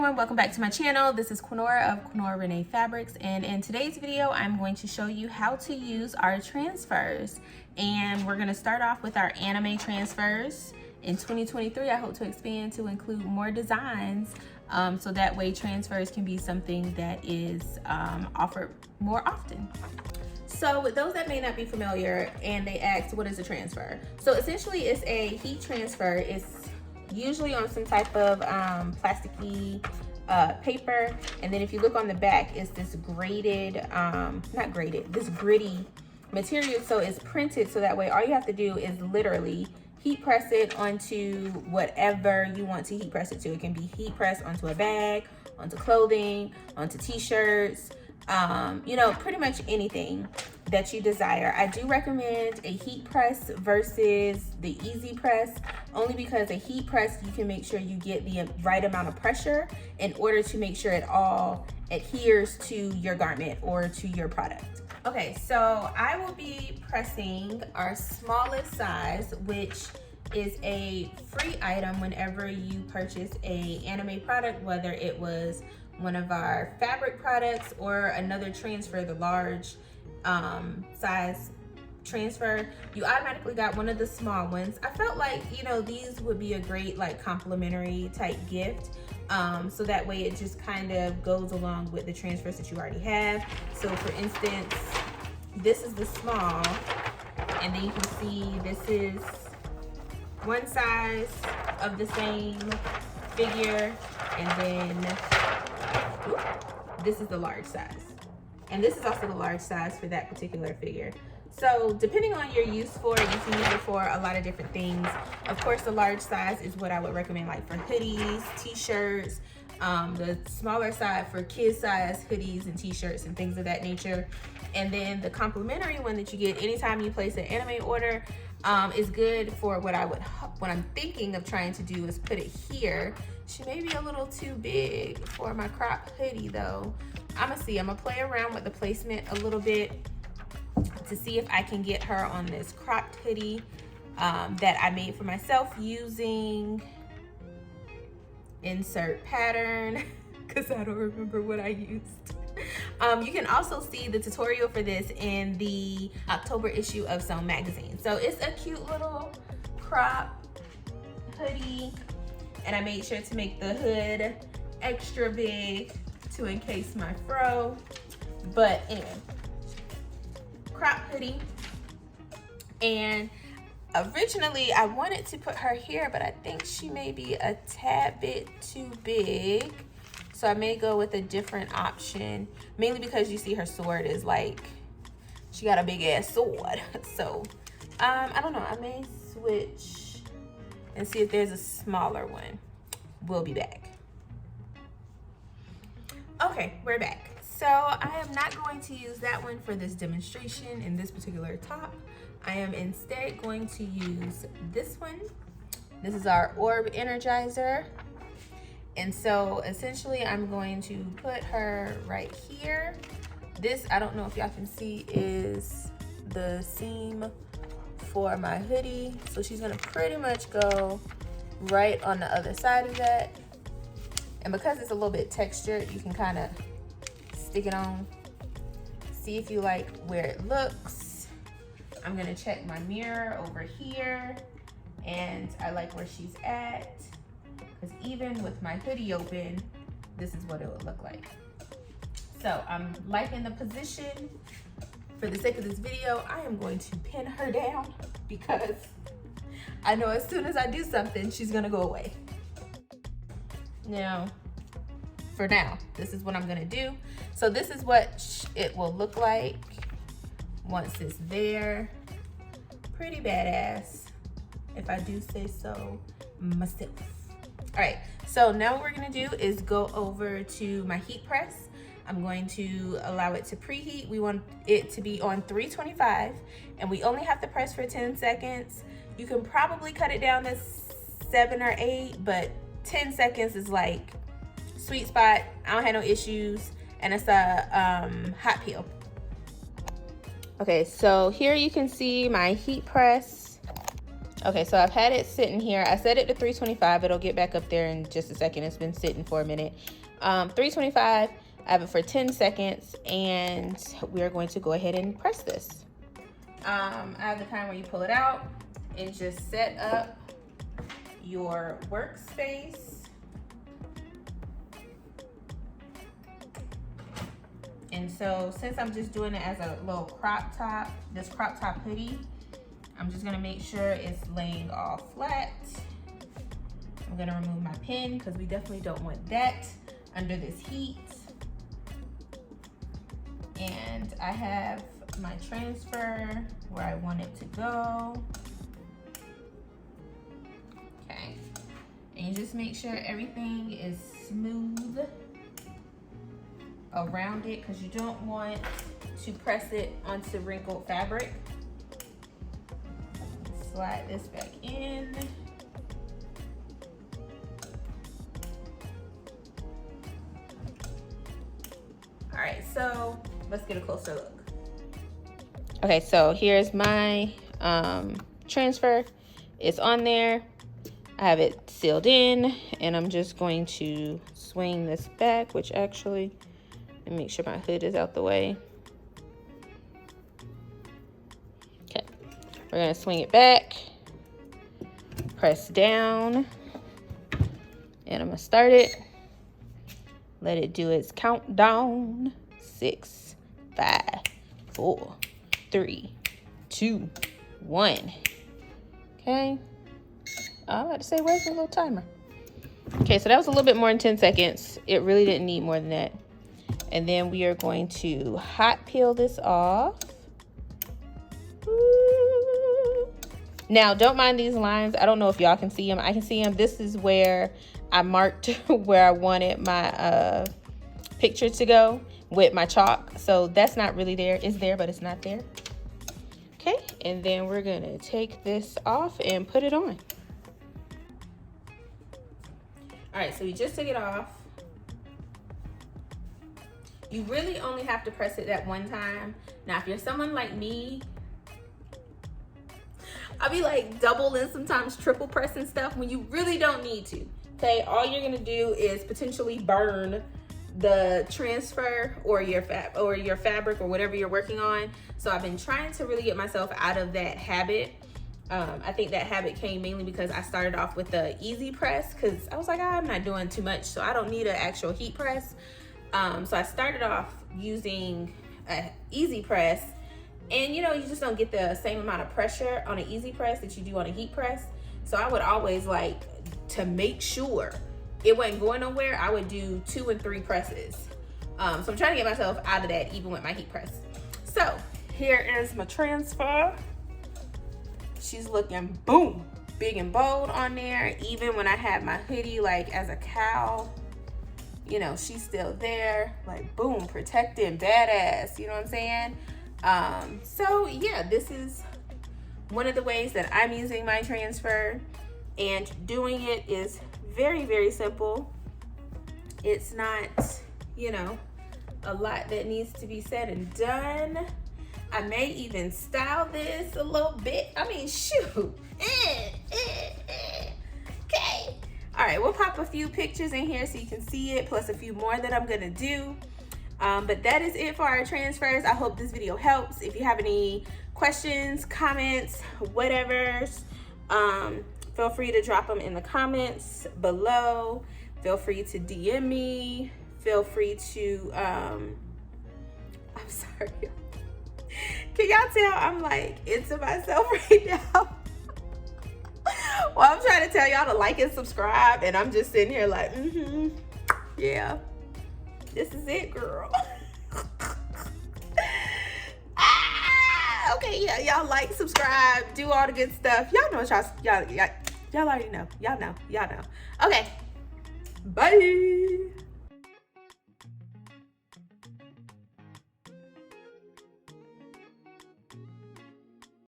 everyone, welcome back to my channel. This is Quinora of Quinora Renee Fabrics, and in today's video I'm going to show you how to use our transfers. And we're going to start off with our anime transfers. In 2023 I hope to expand to include more designs, so that way transfers can be something that is offered more often. So with those that may not be familiar and they ask what is a transfer, so essentially it's a heat transfer. It's usually on some type of plasticky paper, and then if you look on the back, it's this graded, not graded, this gritty material. So it's printed, so that way all you have to do is literally heat press it onto whatever you want to heat press it to. It can be heat pressed onto a bag, onto clothing, onto t-shirts, you know, pretty much anything that you desire. I do recommend a heat press versus the easy press, only because a heat press, you can make sure you get the right amount of pressure in order to make sure it all adheres to your garment or to your product. Okay, so I will be pressing our smallest size, which is a free item whenever you purchase a anime product, whether it was one of our fabric products or another transfer, the large size transfer. You automatically got one of the small ones. I felt like, you know, these would be a great like complimentary type gift, so that way it just kind of goes along with the transfers that you already have. So for instance, this is the small, and then you can see this is one size of the same figure, and then this is the large size, and this is also the large size for that particular figure. So depending on your use for it, you can use it for a lot of different things. Of course, the large size is what I would recommend, like for hoodies, t-shirts. The smaller side for kid size hoodies and t-shirts and things of that nature. And then the complimentary one that you get anytime you place an anime order is good for what I'm thinking of trying to do is put it here. She may be a little too big for my crop hoodie though. I'm gonna play around with the placement a little bit to see if I can get her on this cropped hoodie that I made for myself using insert pattern, because I don't remember what I used. You can also see the tutorial for this in the October issue of Sewn magazine. So it's a cute little crop hoodie, and I made sure to make the hood extra big to encase my fro. But anyway, crop hoodie. And originally I wanted to put her here, but I think she may be a tad bit too big, so I may go with a different option, mainly because you see her sword is like, she got a big ass sword. So I don't know, I may switch and see if there's a smaller one. We'll be back. Okay, we're back. So I am not going to use that one for this demonstration in this particular top. I am instead going to use this one. This is our orb energizer. And so essentially I'm going to put her right here. This, I don't know if y'all can see, is the seam for my hoodie. So she's gonna pretty much go right on the other side of that. And because it's a little bit textured, you can kind of stick it on. See if you like where it looks. I'm gonna check my mirror over here, and I like where she's at, because even with my hoodie open, this is what it would look like. So I'm liking the position. For the sake of this video, I am going to pin her down, because I know as soon as I do something, she's gonna go away. Now, for now, this is what I'm gonna do. So this is what it will look like once it's there. Pretty badass, if I do say so myself. All right, so now what we're gonna do is go over to my heat press. I'm going to allow it to preheat. We want it to be on 325, and we only have to press for 10 seconds. You can probably cut it down to 7 or 8, but 10 seconds is like sweet spot. I don't have no issues, and it's a hot peel. Okay, so here you can see my heat press. Okay, so I've had it sitting here. I set it to 325. It'll get back up there in just a second. It's been sitting for a minute. 325. I have it for 10 seconds, and we're going to go ahead and press this. I have the kind where you pull it out and just set up your workspace. And so since I'm just doing it as a little crop top, this crop top hoodie, I'm just gonna make sure it's laying all flat. I'm gonna remove my pen because we definitely don't want that under this heat. And I have my transfer where I want it to go. Okay, and you just make sure everything is smooth around it because you don't want to press it onto wrinkled fabric. Slide this back in. All right, so let's get a closer look. Okay, so here's my transfer. It's on there. I have it sealed in, and I'm just going to swing this back, which actually, and make sure my hood is out the way. Okay, we're gonna swing it back, press down, and I'm gonna start it. Let it do its countdown. 6, 5, 4, 3, 2, 1. Okay. I'm about to say, where's the little timer? Okay, so that was a little bit more than 10 seconds. It really didn't need more than that. And then we are going to hot peel this off. Ooh. Now, don't mind these lines. I don't know if y'all can see them. I can see them. This is where I marked where I wanted my picture to go with my chalk. So that's not really there. It's there, but it's not there. Okay, and then we're gonna take this off and put it on. All right, so we just took it off. You really only have to press it that one time. Now, if you're someone like me, I'll be like double and sometimes triple pressing stuff when you really don't need to. Okay, all you're gonna do is potentially burn the transfer or your fabric or whatever you're working on. So I've been trying to really get myself out of that habit. I think that habit came mainly because I started off with the easy press because I was like, I'm not doing too much, so I don't need an actual heat press. So I started off using an easy press, and you know, you just don't get the same amount of pressure on an easy press that you do on a heat press. So I would always like to make sure it wasn't going nowhere. I would do 2 and 3 presses. So I'm trying to get myself out of that even with my heat press. So here is my transfer. She's looking boom, big and bold on there. Even when I have my hoodie like as a cowl, you know, she's still there, like boom, protected, badass, you know what I'm saying? So yeah, this is one of the ways that I'm using my transfer, and doing it is very, very simple. It's not, you know, a lot that needs to be said and done. I may even style this a little bit. I mean, shoot. Okay. All right, we'll pop a few pictures in here so you can see it, plus a few more that I'm gonna do. But that is it for our transfers. I hope this video helps. If you have any questions, comments, whatever, feel free to drop them in the comments below. Feel free to DM me. Feel free to, I'm sorry. Can y'all tell I'm like into myself right now? Well, I'm trying to tell y'all to like and subscribe, and I'm just sitting here like, yeah, this is it, girl. Okay, yeah, y'all like, subscribe, do all the good stuff. Y'all know what y'all already know. Y'all know. Okay, bye.